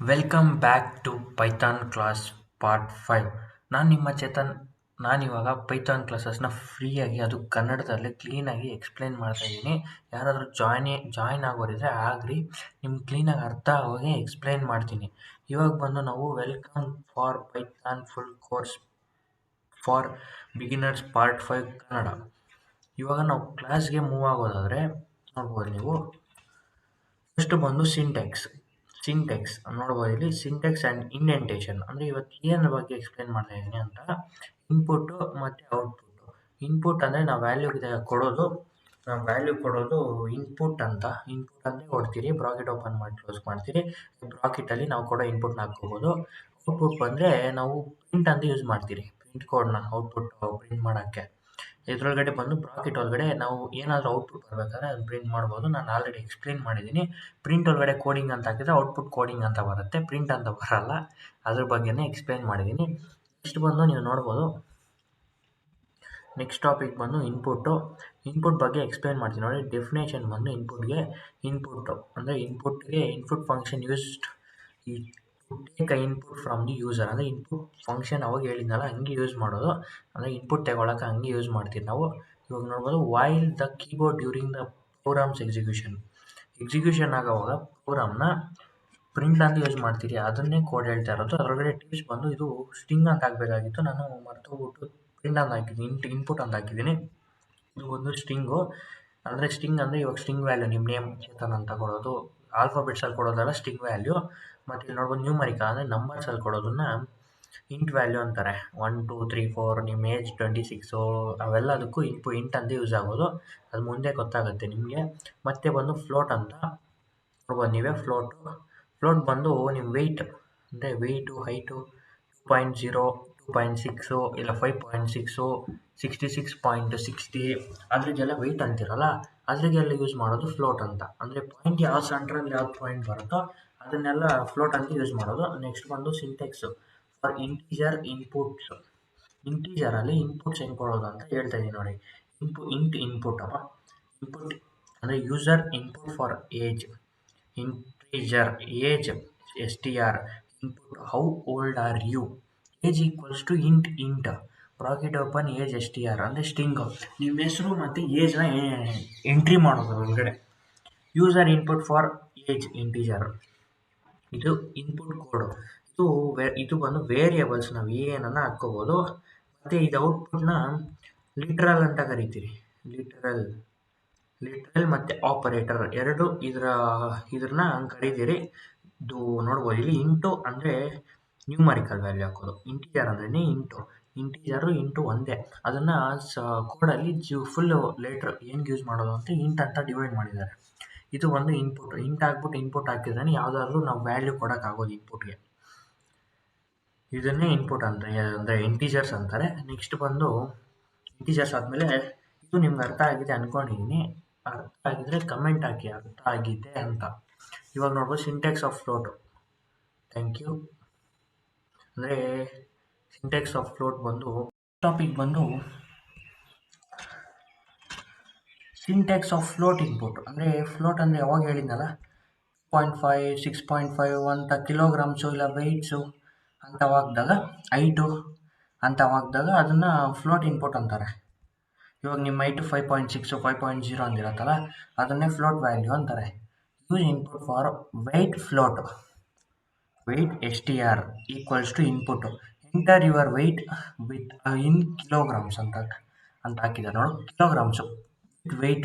Welcome back to Python class part 5. ನಾನು ನಿಮ್ಮ ಚೇತನ್. ನಾನಿವಾಗ ಪೈಥಾನ್ ಕ್ಲಾಸಸ್ನ ಫ್ರೀಯಾಗಿ, ಅದು ಕನ್ನಡದಲ್ಲಿ ಕ್ಲೀನಾಗಿ ಎಕ್ಸ್ಪ್ಲೇನ್ ಮಾಡ್ತಾಯಿದ್ದೀನಿ. ಯಾರಾದರೂ ಜಾಯ್ನ್ ಆಗೋರಿದ್ರೆ ಆಗ್ರಿ, ನಿಮ್ಗೆ ಕ್ಲೀನಾಗಿ ಅರ್ಥ ಆಗೋಗೆ ಎಕ್ಸ್ಪ್ಲೇನ್ ಮಾಡ್ತೀನಿ. ಇವಾಗ ಬಂದು ನಾವು welcome for Python full course for beginners part 5 Kannada. ಇವಾಗ ನಾವು ಕ್ಲಾಸ್ಗೆ ಮೂವ್ ಆಗೋದಾದರೆ ನೋಡ್ಬೋದು ನೀವು. ಫಸ್ಟ್ ಬಂದು ಸಿಂಟೆಕ್ಸ್ ನೋಡ್ಬೋದು ಇಲ್ಲಿ. ಸಿಂಟೆಕ್ಸ್ ಆ್ಯಂಡ್ ಇಂಡೆಂಟೇಷನ್ ಅಂದರೆ ಇವತ್ತು ಏನು ಬಗ್ಗೆ ಎಕ್ಸ್ಪ್ಲೇನ್ ಮಾಡ್ತಾ ಇದ್ದೀನಿ ಅಂತ. ಇನ್ಪುಟ್ಟು ಮತ್ತು ಔಟ್ಪುಟ್ಟು. ಇನ್ಪುಟ್ ಅಂದರೆ ನಾವು ವ್ಯಾಲ್ಯೂ ಕೊಡೋದು ಇನ್ಪುಟ್ ಅಂದರೆ ಕೊಡ್ತೀರಿ, ಬ್ರಾಕೆಟ್ ಓಪನ್ ಮಾಡಿ ಕ್ಲೋಸ್ ಮಾಡ್ತೀರಿ. ಬ್ರಾಕೆಟಲ್ಲಿ ನಾವು ಕೊಡೋ ಇನ್ಪುಟ್ನ ಹಾಕ್ಕೋಬೋದು. ಔಟ್ಪುಟ್ ಬಂದರೆ ನಾವು ಪ್ರಿಂಟ್ ಅಂತ ಯೂಸ್ ಮಾಡ್ತೀರಿ, ಪ್ರಿಂಟ್ ಕೋಡ್ನ ಔಟ್ಪುಟ್ ಪ್ರಿಂಟ್ ಮಾಡೋಕ್ಕೆ. ಇದರೊಳಗಡೆ ಬಂದು ಬ್ರಾಕೆಟ್ ಒಳಗಡೆ ನಾವು ಏನಾದರೂ ಔಟ್ಪುಟ್ ಬರಬೇಕಾದ್ರೆ ಅದನ್ನು ಪ್ರಿಂಟ್ ಮಾಡ್ಬೋದು. ನಾನು ಆಲ್ರೆಡಿ ಎಕ್ಸ್ಪ್ಲೇನ್ ಮಾಡಿದ್ದೀನಿ. ಪ್ರಿಂಟ್ ಒಳಗಡೆ ಕೋಡಿಂಗ್ ಅಂತ ಹಾಕಿದ್ರೆ ಔಟ್ಪುಟ್ ಕೋಡಿಂಗ್ ಅಂತ ಬರುತ್ತೆ, ಪ್ರಿಂಟ್ ಅಂತ ಬರಲ್ಲ. ಅದ್ರ ಬಗ್ಗೆನೇ ಎಕ್ಸ್ಪ್ಲೇನ್ ಮಾಡಿದ್ದೀನಿ. ನೆಕ್ಸ್ಟ್ ಬಂದು ನೀವು ನೋಡ್ಬೋದು, ನೆಕ್ಸ್ಟ್ ಟಾಪಿಕ್ ಬಂದು ಇನ್ಪುಟ್ ಬಗ್ಗೆ ಎಕ್ಸ್ಪ್ಲೇನ್ ಮಾಡ್ತೀನಿ ನೋಡಿ. ಡೆಫಿನೇಷನ್ ಬಂದು ಇನ್ಪುಟ್ ಅಂದರೆ input function used take a input from the user. ಅಂದರೆ ಇನ್ಪುಟ್ ಫಂಕ್ಷನ್ ಅವಾಗ ಹೇಳಿದ್ನಲ್ಲ ಹಂಗೆ ಯೂಸ್ ಮಾಡೋದು. ಅಂದರೆ ಇನ್ಪುಟ್ ತಗೊಳಕ್ಕೆ ಹಂಗೆ ಯೂಸ್ ಮಾಡ್ತೀವಿ ನಾವು. ಇವಾಗ ನೋಡ್ಬೋದು, while the keyboard during the programs execution ಆಗೋವಾಗ ಪ್ರೋಗ್ರಾಮ್ನ ಪ್ರಿಂಟ್ ಅಂತ ಯೂಸ್ ಮಾಡ್ತೀರಿ, ಅದನ್ನೇ ಕೋಡ್ ಹೇಳ್ತಾ ಇರೋದು. ಅದರೊಳಗಡೆ ಟಿಪ್ಸ್ ಬಂದು ಇದು ಸ್ಟ್ರಿಂಗ್ ಅಂತ ಹಾಕಬೇಕಾಗಿತ್ತು, ನಾನು ಮರ್ತೋಗ್ಬಿಟ್ಟು ಪ್ರಿಂಟ್ ಅಂತ ಹಾಕಿದ್ದೀನಿ, ಇನ್ಪುಟ್ ಅಂತ ಹಾಕಿದ್ದೀನಿ. ಇದು ಒಂದು ಸ್ಟ್ರಿಂಗು. ಅಂದರೆ ಸ್ಟ್ರಿಂಗ್ ಅಂದರೆ ಇವಾಗ ಸ್ಟ್ರಿಂಗ್ ವ್ಯಾಲ್ಯೂ ನಿಮ್ಮ ನೇಮ್ ಚೇತನ್ ಅಂತ ಕೊಡೋದು, ಆಲ್ಫಾಬೆಟ್ಸಲ್ಲಿ ಕೊಡೋದಲ್ಲ ಸ್ಟ್ರಿಂಗ್ ವ್ಯಾಲ್ಯೂ. ಮತ್ತು ಇಲ್ಲಿ ನೋಡ್ಬೋದು ನ್ಯೂಮರಿಕ ಅಂದರೆ ನಂಬರ್ಸಲ್ಲಿ ಕೊಡೋದನ್ನ ಇಂಟ್ ವ್ಯಾಲ್ಯೂ ಅಂತಾರೆ. 1 2 3 4 ನಿಮ್ಮ ಏಜ್ 26 ಅವೆಲ್ಲದಕ್ಕೂ ಇಂಟ್ ಅಂತ ಯೂಸ್ ಆಗೋದು. ಅದು ಮುಂದೆ ಗೊತ್ತಾಗುತ್ತೆ ನಿಮಗೆ. ಮತ್ತೆ ಬಂದು ಫ್ಲೋಟ್ ಅಂತ ನೋಡ್ಬೋದು ನೀವೇ. ಫ್ಲೋಟ್ ಬಂದು ನಿಮ್ಮ ವೆಯ್ಟ್ ಅಂದರೆ ಹೈಟು 2.0 2.6 ಇಲ್ಲ 5.6 66.60 ಅದ್ರಿಗೆಲ್ಲ ವೆಯ್ಟ್ ಅಂತಿರಲ್ಲ, ಅದ್ರಿಗೆಲ್ಲ ಯೂಸ್ ಮಾಡೋದು ಫ್ಲೋಟ್ ಅಂತ. ಅಂದರೆ ಪಾಯಿಂಟ್ ಯಾವ ಸೆಂಟ್ರಲ್ಲಿ ಯಾವ ಪಾಯಿಂಟ್ ಬರುತ್ತೋ ಅದನ್ನೆಲ್ಲ ಫ್ಲೋಟ್ ಅಂತ ಯೂಸ್ ಮಾಡೋದು. ನೆಕ್ಸ್ಟ್ ಬಂದು ಸಿಂಟೆಕ್ಸು ಫಾರ್ ಇಂಟೀಜರ್ ಇನ್ಪುಟ್ಸ್. ಇಂಟೀಜರಲ್ಲಿ ಇನ್ಪುಟ್ಸ್ ಹೆಂಗೆ ಕೊಡೋದು ಅಂತ ಹೇಳ್ತಾ ಇದ್ದೀನಿ ನೋಡಿ. ಇನ್ಪುಟ್ ಅಂದರೆ user input for age, integer age str, input how old are you, age equals to int bracket open age str ಅಂದರೆ ಸ್ಟ್ರಿಂಗ್. ನಿಮ್ಮ ಹೆಸರು ಮತ್ತು ಏಜ್ನ ಎಂಟ್ರಿ ಮಾಡೋದು ಒಳಗಡೆ. User input for age integer, ಇದು ಇನ್ಪುಟ್ ಕೋಡು. ಇದು ಬಂದು ವೇರಿಯೇಬಲ್ಸ್ ನಾವು ಏನನ್ನ ಹಾಕ್ಕೋಬೋದು. ಮತ್ತು ಇದು ಔಟ್ಪುಟ್ನ ಲಿಟ್ರಲ್ ಅಂತ ಕರಿತೀರಿ. ಲಿಟ್ರಲ್ ಮತ್ತು ಆಪರೇಟರ್ ಎರಡು ಇದ್ರನ್ನ ಕರಿತೀರಿ. ಇದು ನೋಡ್ಬೋದು ಇಲ್ಲಿ. ಇಂಟು ಅಂದರೆ ನ್ಯೂಮರಿಕಲ್ ವ್ಯಾಲ್ಯೂ ಹಾಕೋದು, ಇಂಟೀಜರ್ ಅಂದ್ರೆ ಇಂಟು ಒಂದೇ. ಅದನ್ನು ಕೋಡಲ್ಲಿ ಫುಲ್ಲು ಲೆಟ್ರ್ ಹೆಂಗೆ ಯೂಸ್ ಮಾಡೋದು ಅಂತ ಇಂಟ್ ಅಂತ ಡಿವೈಡ್ ಮಾಡಿದ್ದಾರೆ. ಇದು ಒಂದು ಇಂಟ್ ಹಾಕ್ಬಿಟ್ಟು ಇನ್ಪುಟ್ ಹಾಕಿದ್ರೆ ಯಾವುದಾದ್ರೂ ನಾವು ವ್ಯಾಲ್ಯೂ ಕೊಡೋಕ್ಕಾಗೋದು ಇನ್ಪುಟ್ಗೆ. ಇದನ್ನೇ ಇನ್ಪುಟ್ ಅಂತ ಅಂದರೆ ಇಂಟೀಜರ್ಸ್ ಅಂತಾರೆ. ನೆಕ್ಸ್ಟ್ ಬಂದು ಇಂಟೀಜರ್ಸ್ ಆದಮೇಲೆ, ಇದು ನಿಮ್ಗೆ ಅರ್ಥ ಆಗಿದೆ ಅಂದ್ಕೊಂಡಿದ್ದೀನಿ. ಅರ್ಥ ಆಗಿದ್ರೆ ಕಮೆಂಟ್ ಹಾಕಿ ಅರ್ಥ ಆಗಿದೆ ಅಂತ. ಇವಾಗ ನೋಡ್ಬೋದು syntax of float. Thank you. ಅಂದರೆ ಸಿಂಟೆಕ್ಸ್ ಆಫ್ ಫ್ಲೋಟ್ ಬಂದು ಟಾಪಿಕ್ ಬಂದು ಸಿಂಟೆಕ್ಸ್ ಆಫ್ ಫ್ಲೋಟ್ ಇನ್ಪುಟ್. ಅಂದರೆ ಫ್ಲೋಟ್ ಅಂದರೆ ಯಾವಾಗ ಹೇಳಿದ್ನಲ್ಲ 0.5 6.5 ಅಂತ ಕಿಲೋಗ್ರಾಮ್ಸು ಇಲ್ಲ ವೆಯ್ಟ್ಸು ಅಂಥವಾಗ್ದಾಗ, ಹೈಟು ಅಂಥವಾಗ್ದಾಗ ಅದನ್ನು ಫ್ಲೋಟ್ ಇನ್ಪುಟ್ ಅಂತಾರೆ. ಇವಾಗ ನಿಮ್ಮ ಹೈಟು 5.6 5.0 ಅಂದಿರತ್ತಲ್ಲ, ಅದನ್ನೇ ಫ್ಲೋಟ್ ವ್ಯಾಲ್ಯೂ ಅಂತಾರೆ. Use input for weight str equals to input. Enter your weight with in kilograms ಅಂತ ಹಾಕಿದ್ದಾರೆ ನೋಡು. ಕಿಲೋಗ್ರಾಮ್ಸು ವೆಯ್ಟ್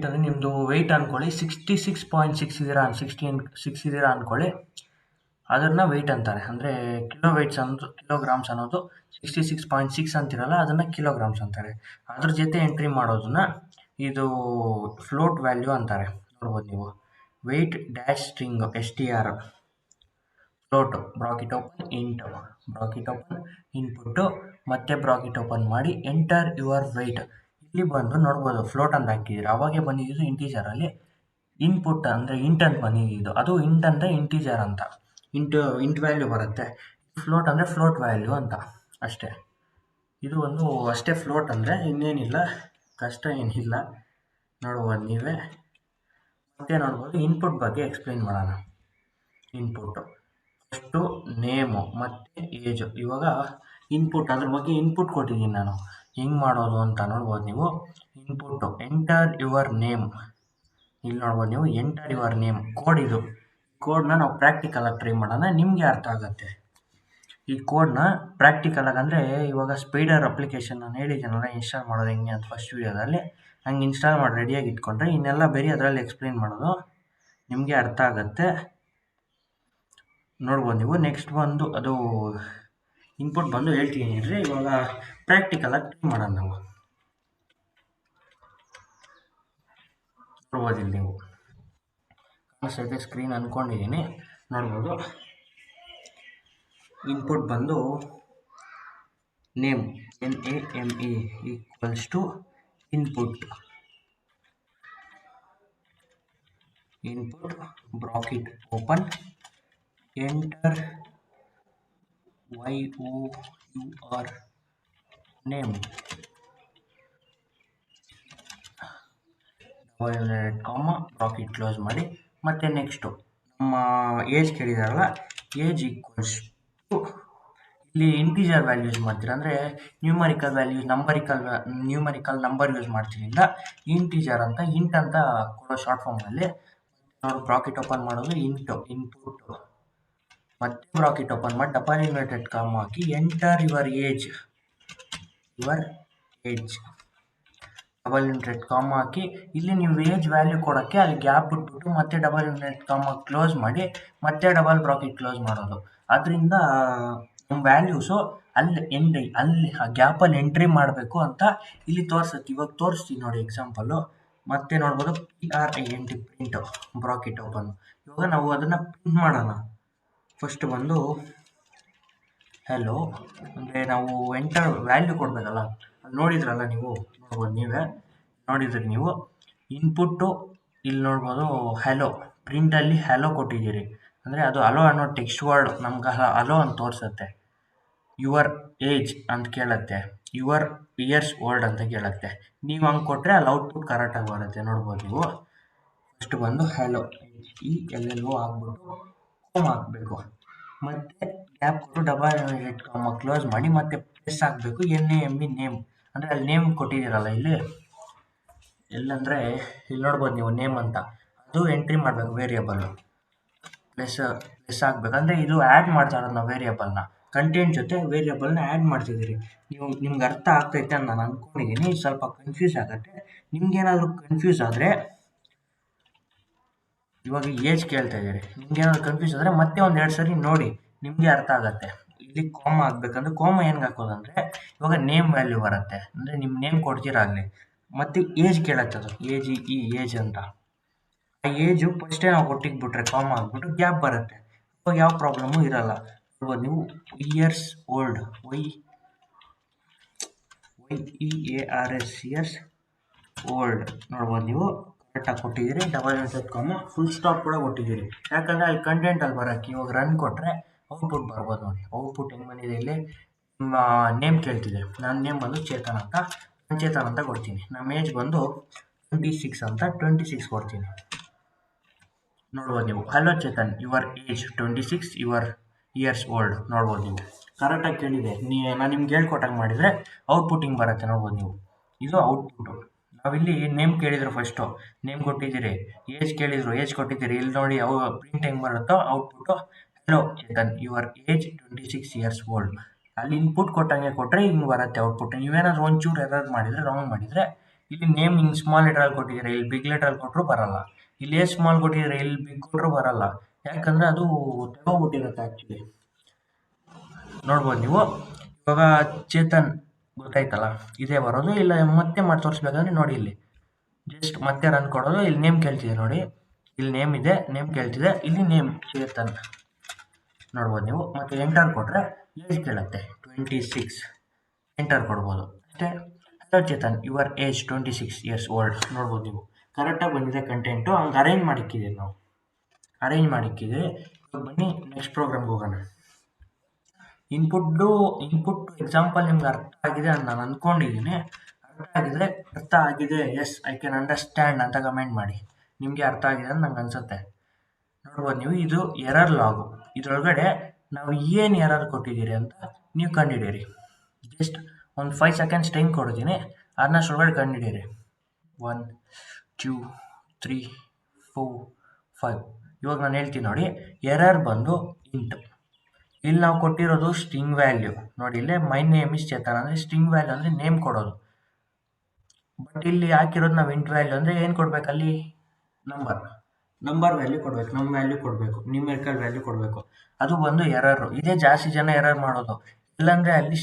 ಅಂದರೆ ನಿಮ್ಮದು ವೆಯ್ಟ್ ಅಂದ್ಕೊಳ್ಳಿ 66.6 ಇದ್ದೀರಾ, 66 ಇದ್ದೀರಾ ಅಂದ್ಕೊಳ್ಳಿ, ಅದನ್ನು ವೆಯ್ಟ್ ಅಂತಾರೆ. ಅಂದರೆ ಕಿಲೋಗ್ರಾಮ್ಸ್ ಅನ್ನೋದು 66.6 ಅಂತಿರಲ್ಲ, ಅದನ್ನು ಕಿಲೋಗ್ರಾಮ್ಸ್ ಅಂತಾರೆ. ಅದ್ರ ಜೊತೆ ಎಂಟ್ರಿ ಮಾಡೋದನ್ನ ಇದು ಫ್ಲೋಟ್ ವ್ಯಾಲ್ಯೂ ಅಂತಾರೆ. ನೋಡ್ಬೋದು ನೀವು. Weight dash string str float bracket open input ಮತ್ತೆ ಬ್ರಾಕೆಟ್ ಓಪನ್ ಮಾಡಿ ಎಂಟರ್ ಯುವರ್ ವೆಯ್ಟ್. ಇಲ್ಲಿ ಬಂದು ನೋಡ್ಬೋದು ಫ್ಲೋಟ್ ಅಂತ ಹಾಕಿದ್ದೀರ, ಅವಾಗೆ ಬಂದಿದ್ದು ಇಂಟೀಜರಲ್ಲಿ. ಇನ್ಪುಟ್ ಅಂದರೆ ಇಂಟ್ ಅಂತ ಬಂದಿದ್ದು, ಅದು ಇಂಟ್ ಅಂದರೆ ಇಂಟೀಜರ್ ಅಂತ ಇಂಟ್ ವ್ಯಾಲ್ಯೂ ಬರುತ್ತೆ. ಫ್ಲೋಟ್ ಅಂದರೆ ಫ್ಲೋಟ್ ವ್ಯಾಲ್ಯೂ ಅಂತ ಅಷ್ಟೇ. ಇದು ಒಂದು ಅಷ್ಟೇ ಫ್ಲೋಟ್ ಅಂದರೆ, ಇನ್ನೇನಿಲ್ಲ, ಕಷ್ಟ ಏನಿಲ್ಲ. ನೋಡ್ಬೋದು ನೀವೇ. ಮತ್ತೆ ನೋಡ್ಬೋದು ಇನ್ಪುಟ್ ಬಗ್ಗೆ ಎಕ್ಸ್ಪ್ಲೇನ್ ಮಾಡೋಣ. ಇನ್ಪುಟ್ಟು. ಫಸ್ಟು ನೇಮು ಮತ್ತು ಏಜು. ಇವಾಗ ಇನ್ಪುಟ್, ಅದ್ರ ಬಗ್ಗೆ ಇನ್ಪುಟ್ ಕೊಟ್ಟಿದ್ದೀನಿ ನಾನು. ಹೆಂಗೆ ಮಾಡೋದು ಅಂತ ನೋಡ್ಬೋದು ನೀವು. Input enter your name. ಇಲ್ಲಿ ನೋಡ್ಬೋದು ನೀವು, ಎಂಟರ್ ಯುವರ್ ನೇಮ್ ಕೋಡ್. ಇದು ಕೋಡ್ನ ನಾವು ಪ್ರಾಕ್ಟಿಕಲಾಗಿ ಟ್ರೈ ಮಾಡೋಣ, ನಿಮಗೆ ಅರ್ಥ ಆಗುತ್ತೆ. ಈ ಕೋಡ್ನ ಪ್ರಾಕ್ಟಿಕಲಾಗಿ ಅಂದರೆ ಇವಾಗ ಸ್ಪೈಡರ್ ಅಪ್ಲಿಕೇಶನ್ ನಾನು ಹೇಳಿದ್ದೀನಲ್ಲ ಇನ್ಸ್ಟಾಲ್ ಮಾಡೋದು ಹೆಂಗೆ ಅಂತ ಫಸ್ಟ್ ವೀಡಿಯೋದಲ್ಲಿ, ಹಂಗೆ ಇನ್ಸ್ಟಾಲ್ ಮಾಡಿ ರೆಡಿಯಾಗಿ ಇಟ್ಕೊಂಡ್ರೆ ಇನ್ನೆಲ್ಲ ಬೇರೆ ಅದರಲ್ಲಿ ಎಕ್ಸ್ಪ್ಲೇನ್ ಮಾಡೋದು ನಿಮಗೆ ಅರ್ಥ ಆಗುತ್ತೆ. ನೋಡ್ಬೋದು ನೀವು. ನೆಕ್ಸ್ಟ್ ಬಂದು ಅದು ಇನ್ಪುಟ್ ಬಂದು ಹೇಳ್ತೀನಿ ಇರ್ರಿ. ಇವಾಗ ಪ್ರಾಕ್ಟಿಕಲಾಗಿ ಟ್ರೈ ಮಾಡೋಣ ನಾವು. ನೋಡ್ಬೋದು ಇಲ್ಲಿ ನೀವು ಕಾಣಿಸ್ತೈತೆ ಸ್ಕ್ರೀನ್ ಅಂದ್ಕೊಂಡಿದ್ದೀನಿ. ನೋಡ್ಬೋದು ಇನ್ಪುಟ್ ಬಂದು name NAME equals to input bracket open enter YOUR name bracket close ಮಾಡಿ. ಮತ್ತು ನೆಕ್ಸ್ಟು ನಮ್ಮ ಏಜ್ ಕೇಳಿದಾರಲ್ಲ, ಏಜ್ ಈಕ್ವಲ್ಸ್ ಟು, ಇಲ್ಲಿ ಇಂಟೀಜರ್ ವ್ಯಾಲ್ಯೂ ಯೂಸ್ ಮಾಡ್ತೀರಾ ಅಂದರೆ numerical values, numerical number use ಮಾಡ್ತೀರಿಂದ ಇಂಟೀಜರ್ ಅಂತ ಇಂಟ್ ಅಂತ ಕೊಡೋ ಶಾರ್ಟ್ ಫಾರ್ಮಲ್ಲಿ ನಾವು ಬ್ರಾಕೆಟ್ ಓಪನ್ ಮಾಡೋದು ಇನ್ಪುಟ್ ಮತ್ತು ಬ್ರಾಕೆಟ್ ಓಪನ್ ಮಾಡಿ ಡಬಲ್ ಇನ್ವರ್ಟೆಡ್ ಕಾಮ ಹಾಕಿ enter your age double inverted comma ಹಾಕಿ. ಇಲ್ಲಿ ನೀವು ಏಜ್ ವ್ಯಾಲ್ಯೂ ಕೊಡೋಕ್ಕೆ ಅಲ್ಲಿ ಗ್ಯಾಪ್ ಬಿಟ್ಬಿಟ್ಟು ಮತ್ತೆ ಡಬಲ್ ಇನ್ವರ್ಟೆಡ್ ಕಾಮ ಕ್ಲೋಸ್ ಮಾಡಿ ಮತ್ತೆ ಡಬಲ್ ಬ್ರಾಕೆಟ್ ಕ್ಲೋಸ್ ಮಾಡೋದು. ಅದರಿಂದ ನಮ್ಮ ವ್ಯಾಲ್ಯೂಸು ಅಲ್ಲಿ ಆ ಗ್ಯಾಪಲ್ಲಿ ಎಂಟ್ರಿ ಮಾಡಬೇಕು ಅಂತ ಇಲ್ಲಿ ತೋರಿಸುತ್ತೆ. ಇವಾಗ ತೋರಿಸ್ತೀನಿ ನೋಡಿ ಎಕ್ಸಾಂಪಲ್ಲು. ಮತ್ತೆ ನೋಡ್ಬೋದು PRINT ಪ್ರಿಂಟು ಬ್ರಾಕೆಟ್ ಓಪನ್. ಇವಾಗ ನಾವು ಅದನ್ನು ಪ್ರಿಂಟ್ ಮಾಡೋಣ. ಫಸ್ಟ್ ಬಂದು ಹೆಲೋ ಅಂದರೆ ನಾವು ಎಂಟರ್ ವ್ಯಾಲ್ಯೂ ಕೊಡಬೇಕಲ್ಲ, ಅಲ್ಲಿ ನೋಡಿದ್ರಲ್ಲ ನೀವು, ನೋಡ್ಬೋದು ನೀವೇ ನೋಡಿದ್ರಿ ನೀವು. ಇನ್ಪುಟ್ಟು ಇಲ್ಲಿ ನೋಡ್ಬೋದು ಹೆಲೋ, ಪ್ರಿಂಟಲ್ಲಿ ಹೆಲೋ ಕೊಟ್ಟಿದ್ದೀರಿ ಅಂದರೆ ಅದು ಅಲೋ ಅನ್ನೋ ಟೆಕ್ಸ್ಟ್ ವರ್ಡ್ ನಮ್ಗೆ ಅಲೋ ಅಂತ ತೋರಿಸುತ್ತೆ. ಯುವರ್ ಏಜ್ ಅಂತ ಕೇಳುತ್ತೆ, ಯುವರ್ ಇಯರ್ಸ್ ಓಲ್ಡ್ ಅಂತ ಕೇಳುತ್ತೆ. ನೀವು ಹಂಗೆ ಕೊಟ್ಟರೆ ಅಲ್ಲಿ ಔಟ್ಪುಟ್ ಕರೆಕ್ಟಾಗಿ ಬರುತ್ತೆ. ನೋಡ್ಬೋದು ನೀವು. ಫಸ್ಟ್ ಬಂದು ಹೆಲೋ HELLO ಹಾಕ್ಬಿಟ್ಟು ಕಾಮ ಹಾಕಬೇಕು. ಮತ್ತು ಗ್ಯಾಪ್ ಕೊಟ್ಟು ಡಬಲ್ ಇನ್ವರ್ಟೆಡ್ ಕಾಮ ಕ್ಲೋಸ್ ಮಾಡಿ ಮತ್ತೆ ಪ್ಲಸ್ ಹಾಕಬೇಕು. NAME ನೇಮ್ ಅಂದರೆ ಅಲ್ಲಿ ನೇಮ್ ಕೊಟ್ಟಿದ್ದೀರಲ್ಲ ಇಲ್ಲಿ ಎಲ್ಲಂದರೆ ಇಲ್ಲಿ ನೋಡ್ಬೋದು ನೀವು ನೇಮ್ ಅಂತ, ಅದು ಎಂಟ್ರಿ ಮಾಡಬೇಕು ವೇರಿಯೇಬಲ್ಲು. ಪ್ಲಸ್ ಹಾಕ್ಬೇಕು ಅಂದರೆ ಇದು ಆ್ಯಡ್ ಮಾಡ್ತಾ ಇರೋದು ನಾವು ವೇರಿಯೇಬಲ್ನ, ಕಂಟೆಂಟ್ ಜೊತೆ ವೇರಿಯೇಬಲ್ನ ಆ್ಯಡ್ ಮಾಡ್ತಿದ್ದೀರಿ. ನಿಮ್ಗೆ ಅರ್ಥ ಆಗ್ತೈತೆ ಅಂತ ನಾನು ಅಂದ್ಕೊಂಡಿದ್ದೀನಿ. ಸ್ವಲ್ಪ ಕನ್ಫ್ಯೂಸ್ ಆಗುತ್ತೆ. ನಿಮ್ಗೇನಾದರೂ ಕನ್ಫ್ಯೂಸ್ ಆದರೆ, ಇವಾಗ ಏಜ್ ಕೇಳ್ತಾ ಇದ್ದೀರಿ, ನಿಮ್ಗೇನಾದ್ರು ಕನ್ಫ್ಯೂಸ್ ಆದರೆ ಮತ್ತೆ ಒಂದು 2 ಸರಿ ನೋಡಿ, ನಿಮಗೆ ಅರ್ಥ ಆಗುತ್ತೆ. ಇಲ್ಲಿ ಕಾಮ ಹಾಕ್ಬೇಕಂದ್ರೆ ಕಾಮ ಹೆಂಗೆ ಹಾಕೋದಂದರೆ ಇವಾಗ ನೇಮ್ ವ್ಯಾಲ್ಯೂ ಬರುತ್ತೆ ಅಂದರೆ ನಿಮ್ಮ ನೇಮ್ ಕೊಡ್ತೀರಾ ಅಲ್ಲಿ, ಮತ್ತು ಏಜ್ ಕೇಳುತ್ತೆ ಅದು ಏಜ್ ಅಂತ. ಆ ಏಜು ಫಸ್ಟೇ ನಾವು ಕೊಟ್ಟಿಗ್ಬಿಟ್ರೆ ಕಾಮ ಹಾಕ್ಬಿಟ್ಟು ಗ್ಯಾಪ್ ಬರುತ್ತೆ, ಇವಾಗ ಯಾವ ಪ್ರಾಬ್ಲಮ್ಮು ಇರಲ್ಲ. ನೋಡ್ಬೋದು ನೀವು years old YEARS years old ನೋಡ್ಬೋದು ನೀವು ಕರೆಕ್ಟಾಗಿ ಕೊಟ್ಟಿದ್ದೀರಿ. ಡಬಲ್ ಇನ್ವರ್ಟೆಡ್ ಕಾಮ ಫುಲ್ ಸ್ಟಾಪ್ ಕೂಡ ಕೊಟ್ಟಿದ್ದೀರಿ, ಯಾಕಂದರೆ ಅಲ್ಲಿ ಕಂಟೆಂಟಲ್ಲಿ ಬರೋಕ್ಕೆ. ಇವಾಗ ರನ್ ಕೊಟ್ಟರೆ ಔಟ್ಪುಟ್ ಬರ್ಬೋದು ನೋಡಿ. ಔಟ್ಪುಟ್ ಹೆಂಗೆ ಬಂದಿದೆ, ಇಲ್ಲಿ ನಿಮ್ಮ ನೇಮ್ ಕೇಳ್ತಿದೆ. ನನ್ನ ನೇಮ್ ಬಂದು ಚೇತನ್ ಅಂತ, ನಾನು ಚೇತನ್ ಅಂತ ಕೊಡ್ತೀನಿ. ನಮ್ಮ ಏಜ್ ಬಂದು 26 ಅಂತ 26 ಕೊಡ್ತೀನಿ. ನೋಡ್ಬೋದು ನೀವು hello Chetan your age 26 your years old. ನೋಡ್ಬೋದು ನೀವು ಕರೆಕ್ಟಾಗಿ ಕೇಳಿದೆ. ನಾನು ನಿಮ್ಗೆ ಹೇಳ್ಕೊಟ್ಟಂಗೆ ಮಾಡಿದರೆ ಔಟ್ಪುಟ್ ಹಿಂಗೆ ಬರುತ್ತೆ. ನೋಡ್ಬೋದು ನೀವು, ಇದು ಔಟ್ಪುಟ್ಟು. ನಾವಿಲ್ಲಿ ನೇಮ್ ಕೇಳಿದ್ರು, ಫಸ್ಟು ನೇಮ್ ಕೊಟ್ಟಿದ್ದೀರಿ, ಏಜ್ ಕೇಳಿದ್ರು, ಏಜ್ ಕೊಟ್ಟಿದ್ದೀರಿ. ಇಲ್ಲಿ ನೋಡಿ ಅವು ಪ್ರಿಂಟ್ ಹೆಂಗೆ ಬರುತ್ತೋ output hello Chetan your age 26 years old. ಅಲ್ಲಿ ಇನ್ಪುಟ್ ಕೊಟ್ಟಂಗೆ ಕೊಟ್ಟರೆ ಹಿಂಗೆ ಬರುತ್ತೆ ಔಟ್ಪುಟ್. ನೀವೇನಾದರೂ ಒಂಚೂರು ಎರರ್ ಮಾಡಿದರೆ, ರಾಂಗ್ ಮಾಡಿದರೆ, ಇಲ್ಲಿ ನೇಮ್ ಹಿಂಗೆ ಸ್ಮಾಲ್ ಲೆಟ್ರಲ್ಲಿ ಕೊಟ್ಟಿದ್ದೀರಿ, ಇಲ್ಲಿ ಬಿಗ್ ಲೆಟ್ರಲ್ಲಿ ಕೊಟ್ಟರು ಬರಲ್ಲ. ಇಲ್ಲಿ ಏಜ್ ಸ್ಮಾಲ್ ಕೊಟ್ಟಿದ್ದೀರಿ, ಇಲ್ಲಿ ಬಿಗ್ ಕೊಟ್ಟರು ಬರಲ್ಲ, ಯಾಕಂದರೆ ಅದು ತಗೋಬಿಟ್ಟಿರುತ್ತೆ ಆ್ಯಕ್ಚುಲಿ. ನೋಡ್ಬೋದು ನೀವು. ಇವಾಗ ಚೇತನ್ ಗೊತ್ತಾಯ್ತಲ್ಲ, ಇದೇ ಬರೋದು. ಇಲ್ಲ ಮತ್ತೆ ಮಾಡಿ ತೋರಿಸ್ಬೇಕಂದ್ರೆ ನೋಡಿ, ಇಲ್ಲಿ ಜಸ್ಟ್ ಮತ್ತೆ ರನ್ ಕೊಡೋದು. ಇಲ್ಲಿ ನೇಮ್ ಕೇಳ್ತಿದೆ ನೋಡಿ, ಇಲ್ಲಿ ನೇಮ್ ಇದೆ, ನೇಮ್ ಕೇಳ್ತಿದೆ, ಇಲ್ಲಿ ನೇಮ್ ಚೇತನ್. ನೋಡ್ಬೋದು ನೀವು. ಮತ್ತು ಎಂಟರ್ ಕೊಟ್ಟರೆ ಏಜ್ ಕೇಳುತ್ತೆ 26, ಎಂಟರ್ ಕೊಡ್ಬೋದು ಅಷ್ಟೇ. Hello Chetan your age 26 years old. ನೋಡ್ಬೋದು ನೀವು ಕರೆಕ್ಟಾಗಿ ಬಂದಿದೆ ಕಂಟೆಂಟು. ಹಂಗೆ ಅರೇಂಜ್ ಮಾಡಿಕ್ಕಿದ್ದೀವಿ ನಾವು, ಅರೇಂಜ್ ಮಾಡಿಕ್ಕಿದ್ದೀವಿ. ಇವಾಗ ಬನ್ನಿ ನೆಕ್ಸ್ಟ್ ಪ್ರೋಗ್ರಾಮ್ಗೆ ಹೋಗೋಣ. ಇನ್ಪುಟ್ ಎಕ್ಸಾಂಪಲ್ ನಿಮ್ಗೆ ಅರ್ಥ ಆಗಿದೆ ಅಂತ ನಾನು ಅಂದ್ಕೊಂಡಿದ್ದೀನಿ. ಅರ್ಥ ಆಗಿದೆ ಎಸ್ ಐ ಕ್ಯಾನ್ ಅಂಡರ್ಸ್ಟ್ಯಾಂಡ್ ಅಂತ ಕಮೆಂಟ್ ಮಾಡಿ. ನಿಮಗೆ ಅರ್ಥ ಆಗಿದೆ ಅಂತ ನಂಗೆ ಅನಿಸುತ್ತೆ. ನೋಡ್ಬೋದು ನೀವು, ಇದು ಎರರ್ ಲಾಗು. ಇದರೊಳಗಡೆ ನಾವು ಏನು ಎರರ್ ಕೊಟ್ಟಿದ್ದೀರಿ ಅಂತ ನೀವು ಕಂಡುಹಿಡೀರಿ. ಜಸ್ಟ್ ಒಂದು 5 ಸೆಕೆಂಡ್ಸ್ ಟೈಮ್ ಕೊಡ್ತೀನಿ, ಅದನ್ನಷ್ಟರೊಳಗಡೆ ಕಂಡುಹಿಡೀರಿ. 1 2 3 4 5. ಇವಾಗ ನಾನು ಹೇಳ್ತೀನಿ ನೋಡಿ, ಎರರ್ ಬಂದು ಇಂಟ್. ಇಲ್ಲಿ ನಾವು ಕೊಟ್ಟಿರೋದು ಸ್ಟ್ರಿಂಗ್ ವ್ಯಾಲ್ಯೂ ನೋಡಿ. ಇಲ್ಲೇ ಮೈ ನೇಮ್ ಇಸ್ ಚೇತನ್ ಅಂದರೆ ಸ್ಟ್ರಿಂಗ್ ವ್ಯಾಲ್ಯೂ ಅಂದರೆ ನೇಮ್ ಕೊಡೋದು. ಬಟ್ ಇಲ್ಲಿ ಹಾಕಿರೋದು ನಾವು ಇಂಟ್ ವ್ಯಾಲ್ಯೂ ಅಂದರೆ ಏನು ಕೊಡ್ಬೇಕು, ಅಲ್ಲಿ ನಂಬರ್ ವ್ಯಾಲ್ಯೂ ಕೊಡಬೇಕು, ನಮ್ಮ ವ್ಯಾಲ್ಯೂ ಕೊಡಬೇಕು, ನ್ಯೂಮೆರಿಕಲ್ ವ್ಯಾಲ್ಯೂ ಕೊಡಬೇಕು. ಅದು ಬಂದು ಎರರು. ಇದೇ ಜಾಸ್ತಿ ಜನ ಎರರ್ ಮಾಡೋದು. ಇಲ್ಲಾಂದರೆ ಅಲ್ಲಿ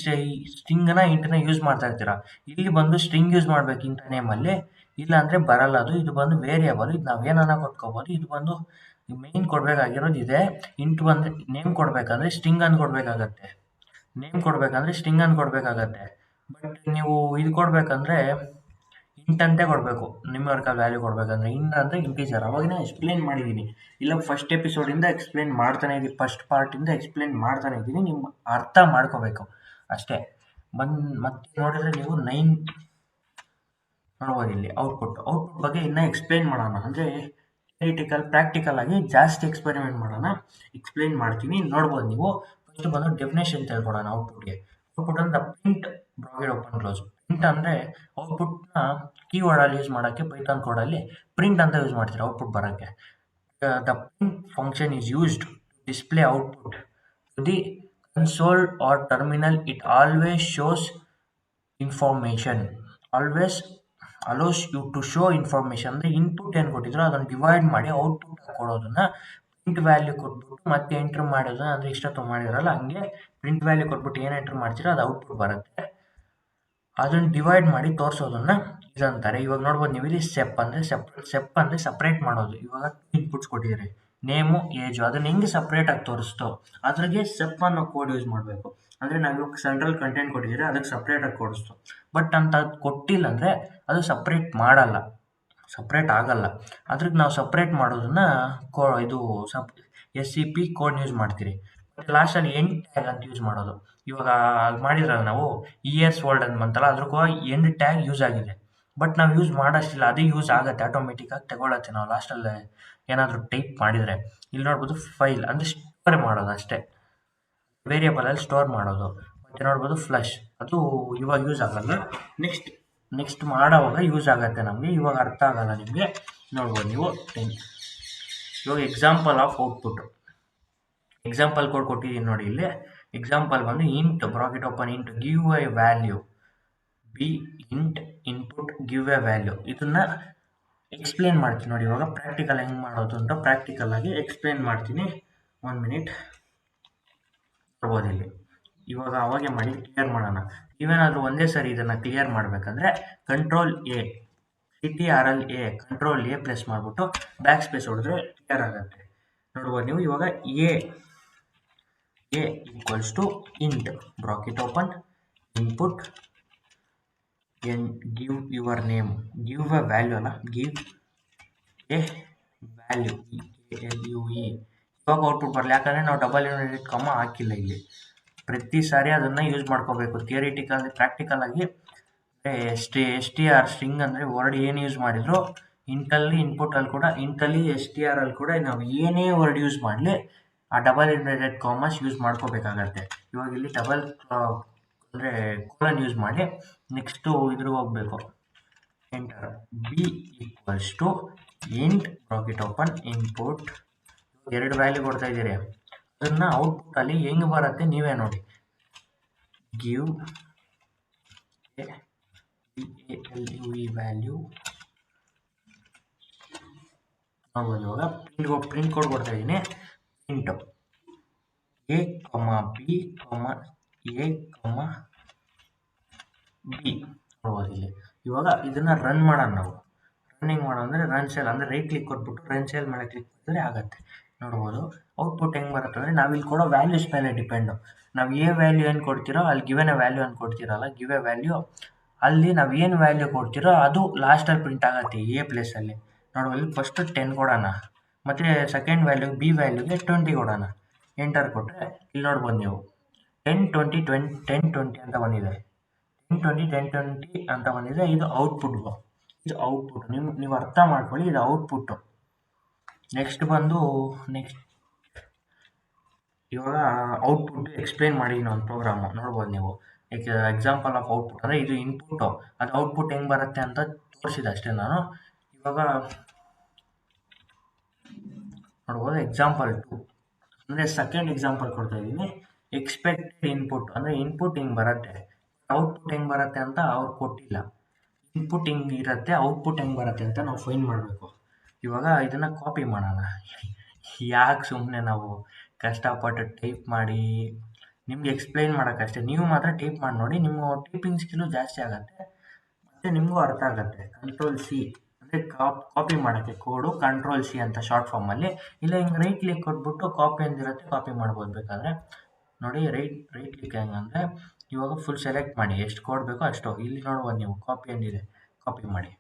ಸ್ಟ್ರಿಂಗ್ನ ಇಂಟನ್ನ ಯೂಸ್ ಮಾಡ್ತಾ ಇರ್ತೀರಾ. ಇಲ್ಲಿ ಬಂದು ಸ್ಟ್ರಿಂಗ್ ಯೂಸ್ ಮಾಡ್ಬೇಕು ಇಂಟ ನೇಮಲ್ಲಿ, ಇಲ್ಲಾಂದರೆ ಬರಲ್ಲ ಅದು. ಇದು ಬಂದು ವೇರಿಯಬಲ್, ಇದು ನಾವು ಏನನ್ನ ಕೊಟ್ಕೋಬೋದು. ಇದು ಬಂದು ಮೇನ್ ಕೊಡಬೇಕಾಗಿರೋದು ಇದೆ. ಇಂಟು ಬಂದರೆ ನೇಮ್ ಕೊಡಬೇಕಂದ್ರೆ ಸ್ಟ್ರಿಂಗ್ ಅನ್ನು ಕೊಡಬೇಕಾಗತ್ತೆ, ನೇಮ್ ಕೊಡಬೇಕಂದ್ರೆ ಸ್ಟ್ರಿಂಗ್ ಅನ್ನು ಕೊಡಬೇಕಾಗತ್ತೆ. ಬಟ್ ನೀವು ಇದು ಕೊಡಬೇಕಂದ್ರೆ ಇಂಟ್ ಅಂತೆ ಕೊಡಬೇಕು. ನ್ಯೂಮೆರಿಕಲ್ ವ್ಯಾಲ್ಯೂ ಕೊಡಬೇಕಂದ್ರೆ ಇಂಟ್ ಅಂದರೆ ಇಂಟೀಜರ್. ಅವಾಗಿನ ಎಕ್ಸ್ಪ್ಲೇನ್ ಮಾಡಿದ್ದೀನಿ, ಇಲ್ಲ ಫಸ್ಟ್ ಎಪಿಸೋಡಿಂದ ಎಕ್ಸ್ಪ್ಲೇನ್ ಮಾಡ್ತಾನೆ ಇದ್ದೀನಿ, ಫಸ್ಟ್ ಪಾರ್ಟಿಂದ ಎಕ್ಸ್ಪ್ಲೇನ್ ಮಾಡ್ತಾನೆ ಇದ್ದೀನಿ. ನಿಮ್ಮ ಅರ್ಥ ಮಾಡ್ಕೋಬೇಕು ಅಷ್ಟೇ. ಮತ್ತೆ ನೋಡಿದ್ರೆ ನೀವು 9 ನೋಡ್ಬೋದು. ಇಲ್ಲಿ ಔಟ್ಪುಟ್ ಬಗ್ಗೆ ಇನ್ನೂ ಎಕ್ಸ್ಪ್ಲೇನ್ ಮಾಡೋಣ. ಅಂದರೆ ಪ್ರಾಕ್ಟಿಕಲ್ ಆಗಿ ಜಾಸ್ತಿ ಎಕ್ಸ್ಪೆರಿಮೆಂಟ್ ಮಾಡೋಣ, ಎಕ್ಸ್ಪ್ಲೇನ್ ಮಾಡ್ತೀನಿ. ನೋಡ್ಬೋದು ನೀವು. ಫಸ್ಟ್ ಬಂದು ಡೆಫಿನೇಷನ್ ತಿಳ್ಕೊಡೋಣ ಔಟ್ಪುಟ್ಗೆ. ಔಟ್ಪುಟ್ ಅಂದರೆ print bracket open close. Print ಅಂದರೆ ಔಟ್ಪುಟ್ನ ಕೀವರ್ಡಲ್ಲಿ ಯೂಸ್ ಮಾಡೋಕ್ಕೆ ಪೈಥಾನ್ ಕೋಡಲ್ಲಿ ಪ್ರಿಂಟ್ ಅಂತ ಯೂಸ್ ಮಾಡ್ತೀರಾ ಔಟ್ಪುಟ್ ಬರೋಕ್ಕೆ. The print function is used to display output to the console or terminal. It always shows information, always allows you to show information. ಅಂದರೆ input ಏನು ಕೊಟ್ಟಿದ್ರು ಅದನ್ನು ಡಿವೈಡ್ ಮಾಡಿ ಔಟ್ಪುಟ್ ಕೊಡೋದನ್ನ ಪ್ರಿಂಟ್ ವ್ಯಾಲ್ಯೂ ಕೊಟ್ಬಿಟ್ಟು ಮತ್ತೆ ಎಂಟ್ರ್ ಮಾಡೋದನ್ನ, ಅಂದರೆ ಇಷ್ಟೊತ್ತು ಮಾಡಿದ್ರಲ್ಲ ಹಂಗೆ ಪ್ರಿಂಟ್ ವ್ಯಾಲ್ಯೂ ಕೊಟ್ಬಿಟ್ಟು ಏನು ಎಂಟ್ರ್ ಮಾಡ್ತೀರೋ ಅದು ಔಟ್ಪುಟ್ ಬರುತ್ತೆ. ಅದನ್ನು ಡಿವೈಡ್ ಮಾಡಿ ತೋರಿಸೋದನ್ನ ಇದಂತಾರೆ. ಇವಾಗ ನೋಡ್ಬೋದು ನೀವು, ಇಲ್ಲಿ ಸ್ಟೆಪ್ ಅಂದರೆ ಸಪ್ರೇಟ್ ಮಾಡೋದು. ಇವಾಗ ಇನ್ಪುಟ್ಸ್ ಕೊಟ್ಟಿದ್ದೀರಿ, ನೇಮು ಏಜು, ಅದನ್ನ ಹೆಂಗೆ ಸಪ್ರೇಟಾಗಿ ತೋರಿಸ್ತೋ ಅದ್ರಾಗೆ ಸ್ಟೆಪ್ ಅನ್ನೋ ಕೋಡ್ ಯೂಸ್ ಮಾಡಬೇಕು. ಅಂದರೆ ನಾವು ಇವಾಗ ಸೆಂಟ್ರಲ್ ಕಂಟೆಂಟ್ ಕೊಟ್ಟಿದ್ದೀರಿ, ಅದಕ್ಕೆ ಸಪ್ರೇಟಾಗಿ ಕೊಡಿಸ್ತು. ಬಟ್ ಅಂತ ಅದು ಕೊಟ್ಟಿಲ್ಲ ಅಂದರೆ ಅದು ಸಪ್ರೇಟ್ ಆಗಲ್ಲ. ಅದ್ರಿಗೆ ನಾವು ಸಪ್ರೇಟ್ ಮಾಡೋದನ್ನ ಇದು SCP ಕೋಡ್ ಯೂಸ್ ಮಾಡ್ತೀರಿ. ಮತ್ತು ಲಾಸ್ಟಲ್ಲಿ ಎಂಡ್ ಟ್ಯಾಗ್ ಅಂತ ಯೂಸ್ ಮಾಡೋದು. ಇವಾಗ ಅಲ್ಲಿ ಮಾಡಿದ್ರಲ್ಲ ನಾವು ಇಯರ್ಸ್ ಓಲ್ಡ್ ಅಂತ ಬಂತಲ್ಲ, ಅದ್ರಕ್ಕೂ ಎಂಡ್ ಟ್ಯಾಗ್ ಯೂಸ್ ಆಗಿದೆ. ಬಟ್ ನಾವು ಯೂಸ್ ಮಾಡೋಷ್ಟಿಲ್ಲ, ಅದೇ ಯೂಸ್ ಆಗುತ್ತೆ, ಆಟೋಮೆಟಿಕ್ಕಾಗಿ ತಗೊಳತ್ತೆ ನಾವು ಲಾಸ್ಟಲ್ಲಿ ಏನಾದರೂ ಟೈಪ್ ಮಾಡಿದರೆ. ಇಲ್ಲಿ ನೋಡ್ಬೋದು ಫೈಲ್ ಅಂದರೆ ಸ್ಟೋರ್ ಮಾಡೋದು ಅಷ್ಟೇ, ವೇರಿಯಬಲಲ್ಲಿ ಸ್ಟೋರ್ ಮಾಡೋದು. ಮತ್ತು ನೋಡ್ಬೋದು ಫ್ಲಶ್, ಅದು ಇವಾಗ ಯೂಸ್ ಆಗಲ್ಲ, ನೆಕ್ಸ್ಟ್ ಮಾಡೋವಾಗ ಯೂಸ್ ಆಗುತ್ತೆ ನಮಗೆ. ಇವಾಗ ಅರ್ಥ ಆಗಲ್ಲ ನಿಮಗೆ. ನೋಡ್ಬೋದು ನೀವು 10. ಇವಾಗ example of output, example code ಕೊಟ್ಟಿದ್ದೀನಿ ನೋಡಿ. ಇಲ್ಲಿ ಎಕ್ಸಾಂಪಲ್ ಬಂದು int bracket open int give a value, B int input give a value. ಇದನ್ನ ಎಕ್ಸ್ಪ್ಲೇನ್ ಮಾಡ್ತೀನಿ ನೋಡಿ. ಇವಾಗ ಪ್ರಾಕ್ಟಿಕಲ್ ಹೆಂಗೆ ಮಾಡೋದು ಅಂತ ಪ್ರಾಕ್ಟಿಕಲ್ ಆಗಿ ಎಕ್ಸ್ಪ್ಲೇನ್ ಮಾಡ್ತೀನಿ. 1 ಮಿನಿಟ್. ನೋಡ್ಬೋದು ಇಲ್ಲಿ. ಇವಾಗ ಅವಾಗೆ ಮಾಡಿ ಕ್ಲಿಯರ್ ಮಾಡೋಣ. ನೀವೇನಾದರೂ ಒಂದೇ ಸರಿ ಇದನ್ನು ಕ್ಲಿಯರ್ ಮಾಡಬೇಕಂದ್ರೆ Ctrl+A, CTRL+A, Ctrl+A ಪ್ರೆಸ್ ಮಾಡಿಬಿಟ್ಟು ಬ್ಯಾಕ್ ಸ್ಪೇಸ್ ಹೊಡೆದ್ರೆ ಕ್ಲಿಯರ್ ಆಗುತ್ತೆ. ನೋಡ್ಬೋದು ನೀವು. ಇವಾಗ A equals to int bracket open input give your name, give a value ಅಲ್ಲ, ಗಿವ್ ಎ ವ್ಯಾಲ್ಯೂ, ALUE. ಇವಾಗ ಔಟ್ಪುಟ್ ಬರಲಿ, ಯಾಕಂದರೆ ನಾವು ಡಬಲ್ ಯೂನಿಟ್ ಕಾಮ ಹಾಕಿಲ್ಲ ಇಲ್ಲಿ. ಪ್ರತಿ ಸಾರಿ ಅದನ್ನು ಯೂಸ್ ಮಾಡ್ಕೋಬೇಕು. ಪ್ರಾಕ್ಟಿಕಲ್ ಆಗಿ STR ಸ್ಟ್ರಿಂಗ್ ಅಂದರೆ ವರ್ಡ್ ಏನು ಯೂಸ್ ಮಾಡಿದ್ರು ಇಂಟಲ್ಲಿ ಇನ್ಪುಟಲ್ಲಿ ಕೂಡ, ಇಂಟಲ್ಲಿ STR ಅಲ್ಲಿ ಕೂಡ ನಾವು ಏನೇ ವರ್ಡ್ ಯೂಸ್ ಮಾಡಲಿ ಆ ಡಬಲ್ ಇನ್ವರ್ಟೆಡ್ ಕಾಮರ್ಸ್ ಯೂಸ್ ಮಾಡ್ಕೋಬೇಕಾಗತ್ತೆ. ಇವಾಗ ಇಲ್ಲಿ ಡಬಲ್ ಅಂದರೆ ಕೋಲನ್ ಯೂಸ್ ಮಾಡಿ ನೆಕ್ಸ್ಟು ಇದ್ರಿಗೆ ಹೋಗಬೇಕು. Enter. B equals to int bracket open input. 2 value ಕೊಡ್ತಾ ಇದ್ದೀರಿ, ಅದನ್ನು ಔಟ್ಪುಟ್ಟಲ್ಲಿ ಹೆಂಗೆ ಬರುತ್ತೆ ನೀವೇ ನೋಡಿ. Give ALUE value. ನೋಡ್ಬೋದು. ಇವಾಗ ಪ್ರಿಂಟ್ ಕೋಡ್ ಕೊಡ್ತಾ ಇದ್ದೀನಿ. Print A, B, A, B. ನೋಡ್ಬೋದು ಇಲ್ಲಿ. ಇವಾಗ ಇದನ್ನು ರನ್ ಮಾಡೋಣ ನಾವು. ರನ್ನಿಂಗ್ ಮಾಡೋಣ ಅಂದರೆ ರನ್ ಸೆಲ್ ಅಂದರೆ ರೈಟ್ ಕ್ಲಿಕ್ ಕೊಟ್ಬಿಟ್ಟು ರನ್ ಸೆಲ್ ಮೇಲೆ ಕ್ಲಿಕ್ ಮಾಡಿದ್ರೆ ಆಗುತ್ತೆ. ನೋಡ್ಬೋದು ಔಟ್ಪುಟ್ ಹೆಂಗೆ ಬರುತ್ತೆ ಅಂದರೆ ನಾವಿಲ್ಲಿ ಕೊಡೋ ವ್ಯಾಲ್ಯೂಸ್ ಮೇಲೆ ಡಿಪೆಂಡು. ನಾವು ವ್ಯಾಲ್ಯೂ ಏನು ಕೊಡ್ತೀರೋ ಅಲ್ಲಿ ಗಿವೆನ್ ಎ ವ್ಯಾಲ್ಯೂ ಅಂತ ಕೊಡ್ತೀರಲ್ಲ, ಗಿವ್ ಎ ವ್ಯಾಲ್ಯೂ, ಅಲ್ಲಿ ನಾವು ಏನು ವ್ಯಾಲ್ಯೂ ಕೊಡ್ತೀರೋ ಅದು ಲಾಸ್ಟಲ್ಲಿ ಪ್ರಿಂಟ್ ಆಗುತ್ತೆ A ಪ್ಲೇಸಲ್ಲಿ. ನೋಡ್ಬೋದು ಇಲ್ಲಿ ಫಸ್ಟು 10 ಕೊಡೋಣ, ಮತ್ತು ಸೆಕೆಂಡ್ ವ್ಯಾಲ್ಯೂ B ವ್ಯಾಲ್ಯೂಗೆ 20 ಕೊಡೋಣ. ಎಂಟರ್ ಕೊಟ್ಟರೆ ಇಲ್ಲಿ ನೋಡ್ಬೋದು ನೀವು 10 20 ಅಂತ ಬಂದಿದೆ. 10 20 ಅಂತ ಬಂದಿದೆ. ಇದು ಔಟ್ಪುಟ್. ನೀವು ಅರ್ಥ ಮಾಡ್ಕೊಳ್ಳಿ, ಇದು ಔಟ್ಪುಟ್ಟು. ನೆಕ್ಸ್ಟ್ ಬಂದು ನೆಕ್ಸ್ಟ್ ಇವಾಗ ಔಟ್ಪುಟ್ ಎಕ್ಸ್ಪ್ಲೇನ್ ಮಾಡಿದ್ದೀನಿ ಒಂದು ಪ್ರೋಗ್ರಾಮು ನೋಡ್ಬೋದು ನೀವು. ಎಕ್ಸಾಂಪಲ್ ಆಫ್ ಔಟ್ಪುಟ್ ಅಂದರೆ ಇದು ಇನ್ಪುಟ್ಟು, ಅದು ಔಟ್ಪುಟ್ ಹೆಂಗೆ ಬರುತ್ತೆ ಅಂತ ತೋರಿಸಿದೆ ಅಷ್ಟೇ ನಾನು. ಇವಾಗ ನೋಡ್ಬೋದು ಎಕ್ಸಾಂಪಲ್ 2 ಅಂದರೆ ಸೆಕೆಂಡ್ ಎಕ್ಸಾಂಪಲ್ ಕೊಡ್ತಾ ಇದ್ದೀನಿ. ಎಕ್ಸ್ಪೆಕ್ಟೆಡ್ ಇನ್ಪುಟ್ ಅಂದರೆ ಇನ್ಪುಟ್ ಹಿಂಗೆ ಬರುತ್ತೆ, ಔಟ್ಪುಟ್ ಹೆಂಗೆ ಬರುತ್ತೆ ಅಂತ ಅವ್ರು ಕೊಟ್ಟಿಲ್ಲ. ಇನ್ಪುಟ್ ಹಿಂಗೆ ಇರುತ್ತೆ, ಔಟ್ಪುಟ್ ಹೆಂಗೆ ಬರುತ್ತೆ ಅಂತ ನಾವು ಫೈಂಡ್ ಮಾಡಬೇಕು. ಇವಾಗ ಇದನ್ನು ಕಾಪಿ ಮಾಡೋಣ. ಯಾಕೆ ಸುಮ್ಮನೆ ನಾವು ಕಷ್ಟಪಟ್ಟು ಟೈಪ್ ಮಾಡಿ ನಿಮ್ಗೆ ಎಕ್ಸ್ಪ್ಲೈನ್ ಮಾಡೋಕ್ಕಷ್ಟೇ. ನೀವು ಮಾತ್ರ ಟೈಪ್ ಮಾಡಿ ನೋಡಿ, ನಿಮ್ಮ ಟೈಪಿಂಗ್ ಸ್ಕಿಲ್ಲು ಜಾಸ್ತಿ ಆಗುತ್ತೆ ಮತ್ತು ನಿಮಗೂ ಅರ್ಥ ಆಗುತ್ತೆ. ಕಂಟ್ರೋಲ್-C ಅಂದರೆ ಕಾಪಿ ಮಾಡೋಕ್ಕೆ ಕೋಡು, ಕಂಟ್ರೋಲ್-C ಅಂತ ಶಾರ್ಟ್ ಫಾರ್ಮಲ್ಲಿ. ಇಲ್ಲ ಹಿಂಗೆ ರೈಟ್ ಕ್ಲಿಕ್ ಕೊಟ್ಬಿಟ್ಟು ಕಾಪಿ ಅಂದಿರುತ್ತೆ ಕಾಪಿ ಮಾಡ್ಬೋದು ಬೇಕಾದರೆ. ನೋಡಿ ರೈಟ್ ಕ್ಲಿಕ್ ಹೆಂಗಂದರೆ ಇವಾಗ ಫುಲ್ ಸೆಲೆಕ್ಟ್ ಮಾಡಿ, ಎಷ್ಟು ಕೋಡ್ ಬೇಕೋ ಅಷ್ಟು. ಇಲ್ಲಿ ನೋಡ್ಬೋದು ನೀವು ಕಾಪಿ ಅಂದಿದೆ, ಕಾಪಿ ಮಾಡಿ.